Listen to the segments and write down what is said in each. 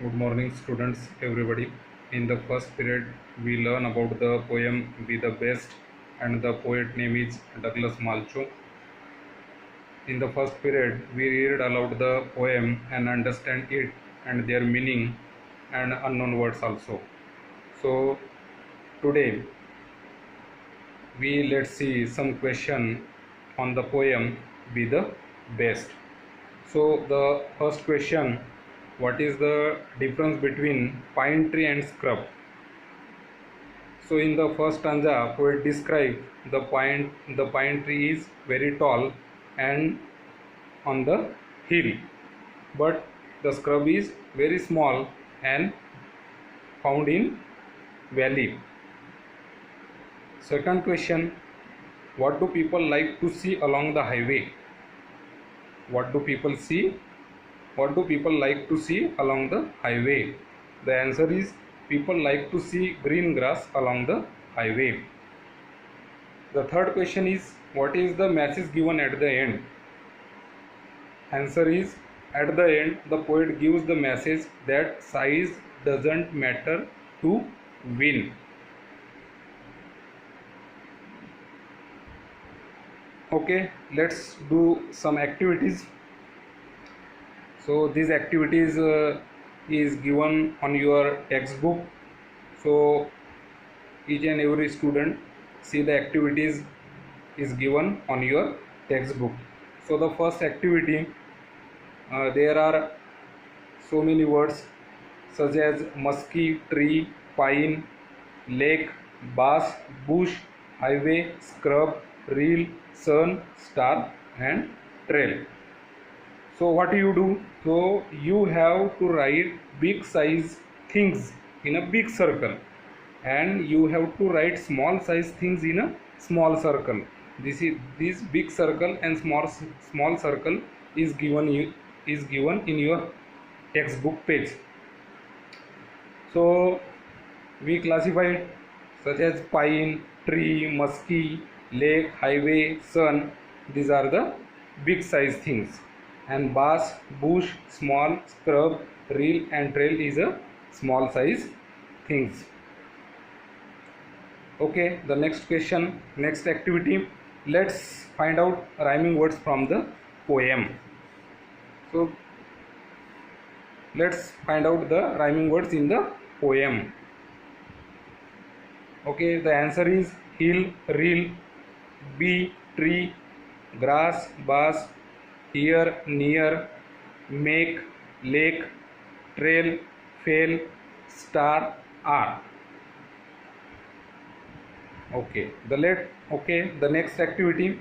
Good morning, students, everybody. In the first period, we learn about the poem Be the Best, and the poet name is Douglas Malcho. In the first period, we read aloud the poem and understand it and their meaning and unknown words also. So, today, we let's see some question on the poem Be the Best. So, the first question, what is the difference between pine tree and scrub? So in the first stanza, poet describe the pine tree is very tall and on the hill, but the scrub is very small and found in valley. Second question, what do people like to see along the highway? What do people see? What do people like to see along the highway? The answer is people like to see green grass along the highway. The third question is, what is the message given at the end? Answer is, at the end, the poet gives the message that size doesn't matter to win. Okay, let's do some activities. So these activities is given on your textbook. So each and every student see the activities is given on your textbook. So the first activity, there are so many words such as musky, tree, pine, lake, bass, bush, highway, scrub, reel, sun, star and trail. So what do you do? So you have to write big size things in a big circle, and you have to write small size things in a small circle. This big circle and small circle is given in your textbook page. So we classified such as pine, tree, musky, lake, highway, sun. These are the big size things, and bass, bush, small, scrub, reel and trail is a small size things. Okay, the next question, next activity, let's find out rhyming words from the poem. So let's find out the rhyming words in the poem. Okay, the answer is hill, reel, bee, tree, grass, bass, here, near, make, lake, trail, fail, star, are. Okay, the next activity,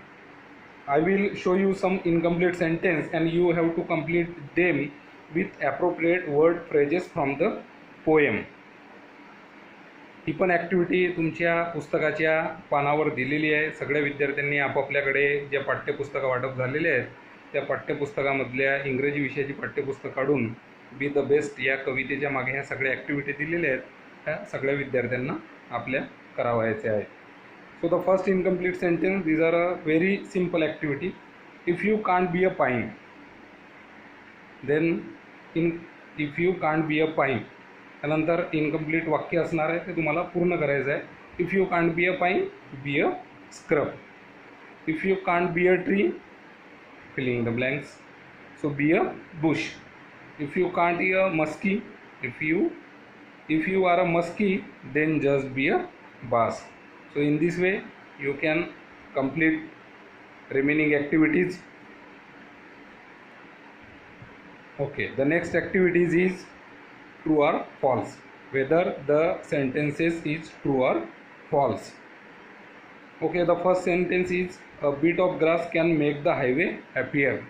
I will show you some incomplete sentence and you have to complete them with appropriate word phrases from the poem. ही पण activity तुमच्या पुस्तकाच्या पानावर दिलेली आहे. सगळ्या विद्यार्थ्यांनी आपापल्याकडे ज्या पाठ्यपुस्तकं वाटप झालेले आहेत त्या पाठ्यपुस्तकामधल्या इंग्रजी विषयाची पाठ्यपुस्तक काढून बी द बेस्ट या कवितेच्या मागे ह्या सगळ्या ॲक्टिव्हिटी दिलेल्या आहेत. ह्या सगळ्या विद्यार्थ्यांना आपल्या करावायच्या आहेत. So the first incomplete sentence, these are a very simple activity. If you can't be a pine, then if you can't be a pine, त्यानंतर इनकम्प्लीट वाक्य असणार आहे ते तुम्हाला पूर्ण करायचं आहे. If you can't be a pine, be a scrub. If you can't be a tree, filling the blanks, so be a bush. If you can't be a muskie, if you are a musky, then just be a bass. So in this way you can complete remaining activities. Okay, the next activities is true or false, whether the sentences is true or false. Okay, the first sentence is a bit of grass can make the highway appear.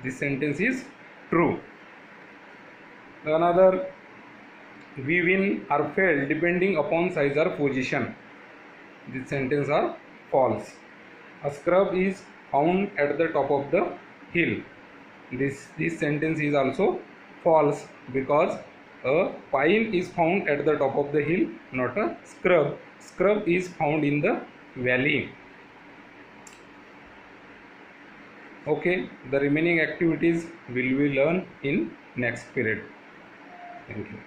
This sentence is true. Another, we win or fail depending upon size or position. This sentence are false. A scrub is found at the top of the hill. This sentence is also false because a pine is found at the top of the hill, not a scrub. Scrub is found in the valley. Okay, the remaining activities will we learn in next period. Thank you.